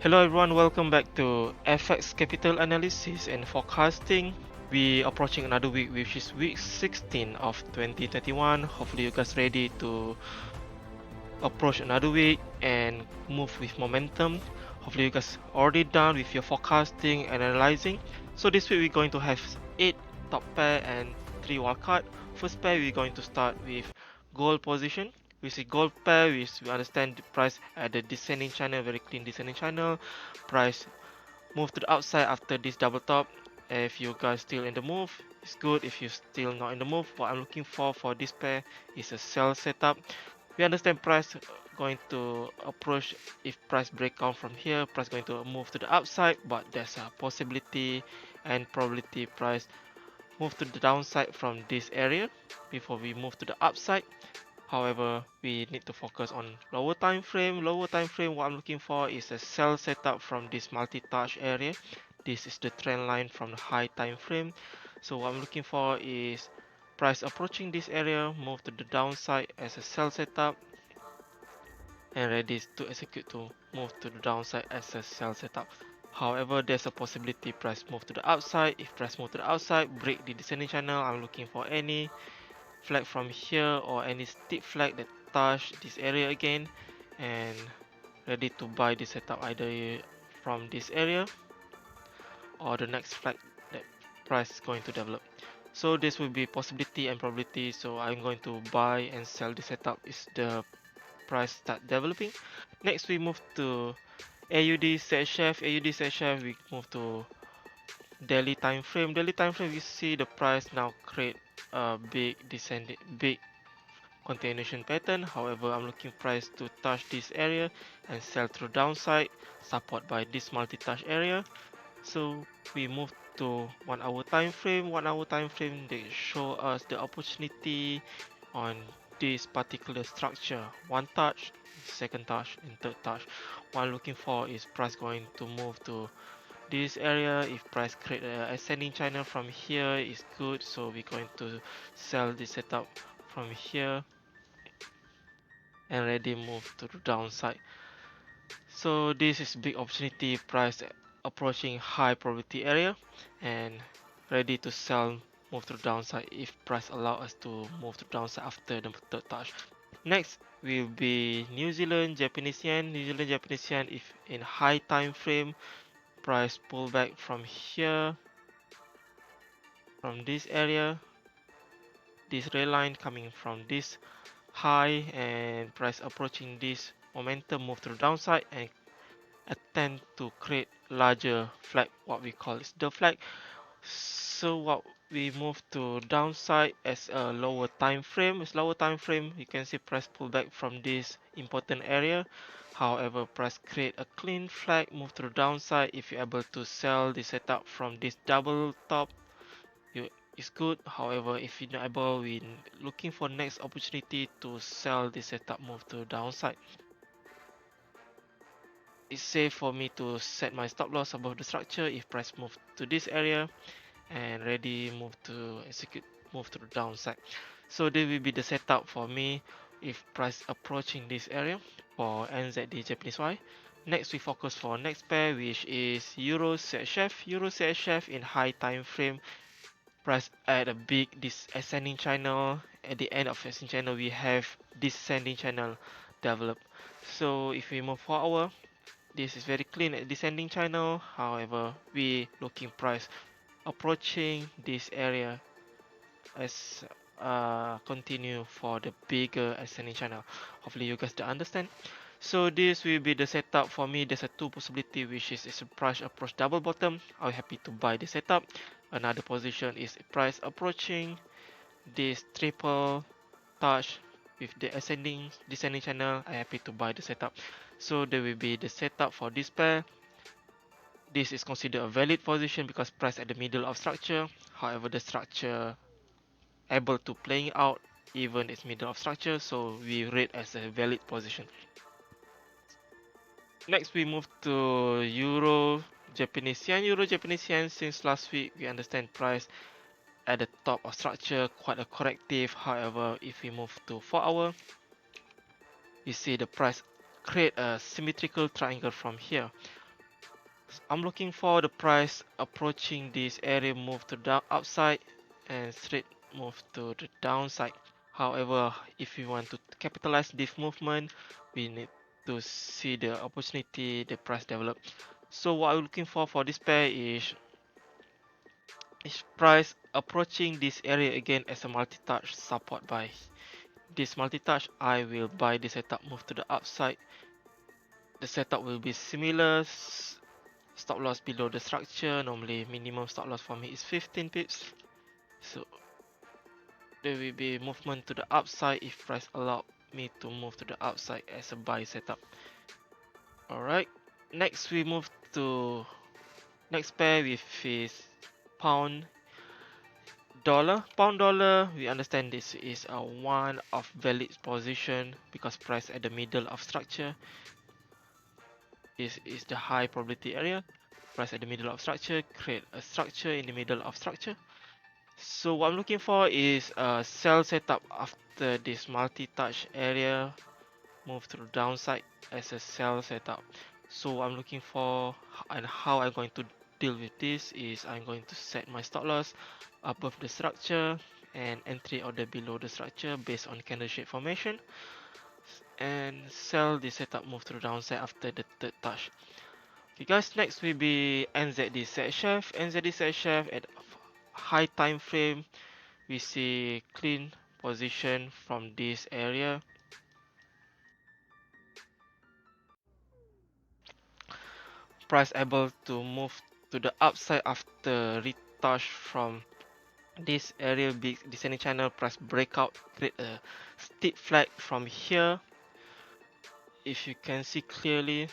Hello everyone, welcome back to FX Capital Analysis and Forecasting. We approaching another week, which is week 16 of 2021. Hopefully you guys ready to approach another week and move with momentum. Hopefully you guys already done with your forecasting and analyzing. So this week we're going to have 8 top pair and 3 wildcard. First pair we're going to start with gold position. We see gold pair, we understand the price at the descending channel, very clean descending channel. Price move to the outside after this double top. If you guys still in the move, it's good. If you still not in the move, what I'm looking for this pair is a sell setup. We understand price going to approach. If price break down from here, price going to move to the upside, but there's a possibility and probability price move to the downside from this area before we move to the upside. However, we need to focus on lower time frame. Lower time frame, what I'm looking for is a sell setup from this multi-touch area. This is the trend line from the high time frame. So what I'm looking for is price approaching this area, move to the downside as a sell setup, and ready to execute to move to the downside as a sell setup. However, there's a possibility price move to the outside. If price move to the outside, break the descending channel. I'm looking for any flag from here or any steep flag that touch this area again, and ready to buy this setup either from this area or the next flag that price is going to develop. So this will be possibility and probability, so I'm going to buy and sell the setup is the price start developing. Next we move to AUD set chef. AUD set chef, we move to daily time frame. Daily time frame, we see the price now create a big descending, big continuation pattern. However, I'm looking price to touch this area and sell through downside, support by this multi-touch area. So we move to 1 hour time frame. 1 hour time frame, they show us the opportunity on this particular structure. One touch, second touch, and third touch. What I'm looking for is price going to move to this area. If price create a ascending channel from here is good, so we're going to sell this setup from here and ready move to the downside. So this is big opportunity, price approaching high probability area and ready to sell, move to the downside if price allow us to move to the downside after the third touch. Next will be New Zealand Japanese Yen. New Zealand Japanese Yen, if in high time frame, price pull back from here, from this area, this red line coming from this high, and price approaching this momentum move to the downside and attempt to create larger flag, what we call is the flag. So what we move to downside as a lower time frame. As lower time frame, you can see price pull back from this important area. However, price create a clean flag, move to the downside. If you're able to sell the setup from this double top, you it's good. However, if you're not able, we looking for next opportunity to sell the setup, move to the downside. It's safe for me to set my stop loss above the structure if price move to this area and ready move to execute, move to the downside. So this will be the setup for me if price approaching this area for NZD Japanese Y. Next we focus for next pair, which is Euro CHF. Euro CHF in high time frame, price at a big ascending channel. At the end of ascending channel, we have descending channel develop. So if we move 4 hour, this is very clean at descending channel. However, we looking price approaching this area as continue for the bigger ascending channel. Hopefully you guys understand. So this will be the setup for me. There's a two possibility, which is a price approach double bottom. I'm happy to buy the setup. Another position is price approaching this triple touch with the ascending descending channel. I'm happy to buy the setup. So there will be the setup for this pair. This is considered a valid position because price at the middle of structure. However, the structure able to playing out even its middle of structure, so we rate as a valid position. Next we move to Euro Japanese Yen. Euro Japanese Yen, since last week we understand price at the top of structure, quite a corrective. However, if we move to 4 hour, you see the price create a symmetrical triangle from here. I'm looking for the price approaching this area, move to the upside and straight move to the downside. However, if we want to capitalize this movement, we need to see the opportunity the price develop. So what I'm looking for this pair is price approaching this area again as a multi-touch support buy. This multi-touch, I will buy the setup, move to the upside. The setup will be similar. Stop loss below the structure. Normally minimum stop loss for me is 15 pips. So there will be movement to the upside if price allow me to move to the upside as a buy setup. Alright, next we move to next pair with is pound dollar. Pound dollar, we understand this is a one of valid position because price at the middle of structure. This is the high probability area. Price at the middle of structure, create a structure in the middle of structure. So what I'm looking for is a sell setup after this multi-touch area, move to the downside as a sell setup. So what I'm looking for and how I'm going to deal with this is I'm going to set my stop loss above the structure and entry order below the structure based on candle shape formation, and sell the setup move to the downside after the third touch. Okay guys, next will be NZD set chef. NZD set chef at high time frame, we see clean position from this area. Price able to move to the upside after retouch from this area, big descending channel. Price breakout, create a steep flag from here. If you can see clearly,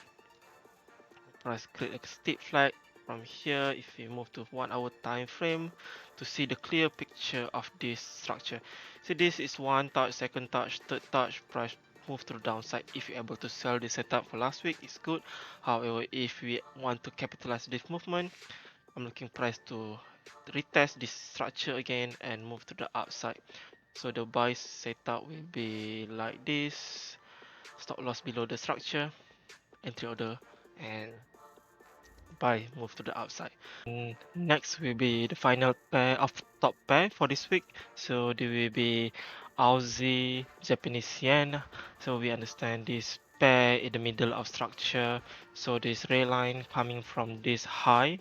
price create a steep flag from here. If we move to 1 hour time frame to see the clear picture of this structure. So this is one touch, second touch, third touch, price move to the downside. If you're able to sell this setup for last week, it's good. However, if we want to capitalize this movement, I'm looking price to retest this structure again and move to the upside. So the buy setup will be like this. Stop loss below the structure, entry order, and buy move to the upside. Next will be the final pair of top pair for this week. So there will be Aussie Japanese Yen. So we understand this pair in the middle of structure. So this red line coming from this high.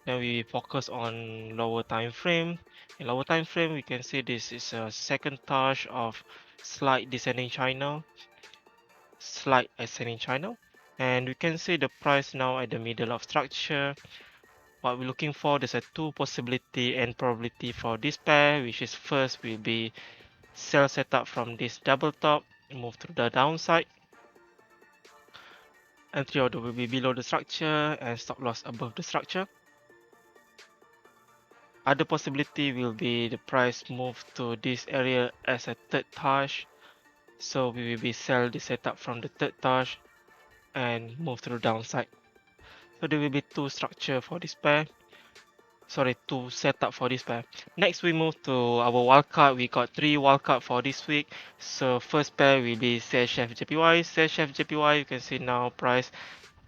Then we focus on lower time frame. In lower time frame, we can see this is a second touch of slight descending channel, slight ascending channel, and we can see the price now at the middle of structure. What we're looking for, there's a two possibility and probability for this pair, which is first will be sell setup from this double top, move to the downside. Entry order will be below the structure and stop loss above the structure. Other possibility will be the price move to this area as a third touch. So we will be sell the setup from the third touch and move to the downside. So there will be two structure for this pair. Sorry, two setup for this pair. Next we move to our wildcard. We got three wildcard for this week. So first pair will be CHF JPY. CHF JPY, you can see now price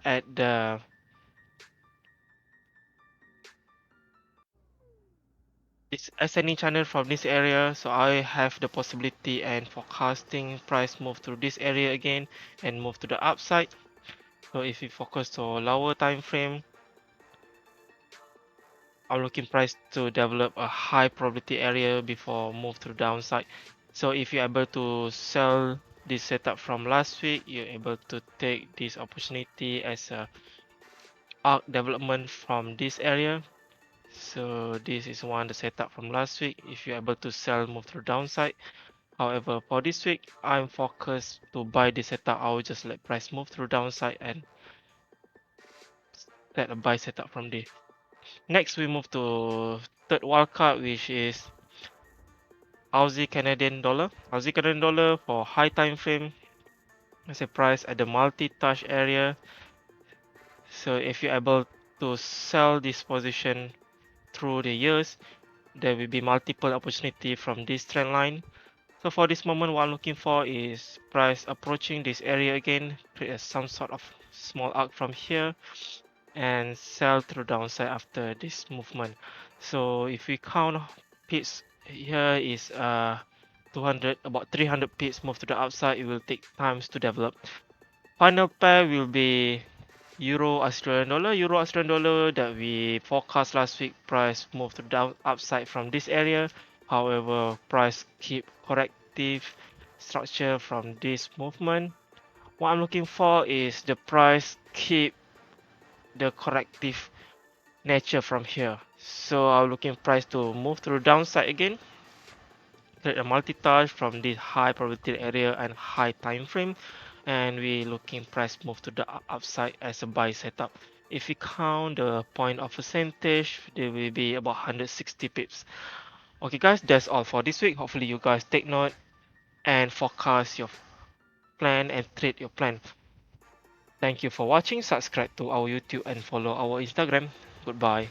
at the it's ascending channel from this area, so I have the possibility and forecasting price move through this area again and move to the upside. So if we focus to lower time frame, I'm looking price to develop a high probability area before move to the downside. So if you're able to sell this setup from last week, you're able to take this opportunity as a arc development from this area. So this is one the setup from last week. If you're able to sell, move to the downside. However, for this week, I'm focused to buy this setup. I will just let price move through downside and set a buy setup from this. Next, we move to third wildcard, which is Aussie Canadian dollar. Aussie Canadian dollar for high time frame. As a price at the multi-touch area. So if you're able to sell this position through the years, there will be multiple opportunity from this trend line. So for this moment, what I'm looking for is price approaching this area again, create some sort of small arc from here, and sell through downside after this movement. So if we count pips here is 200, about 300 pips move to the upside. It will take times to develop. Final pair will be Euro Australian dollar. Euro Australian dollar that we forecast last week, price move to down upside from this area. However, price keep corrective structure from this movement. What I'm looking for is the price keep the corrective nature from here. So I'm looking price to move to the downside again, create a multi-touch from this high probability area and high time frame, and we looking price move to the upside as a buy setup. If we count the point of percentage, there will be about 160 pips. Okay guys, that's all for this week. Hopefully you guys take note and forecast your plan and trade your plan. Thank you for watching. Subscribe to our YouTube and follow our Instagram. Goodbye.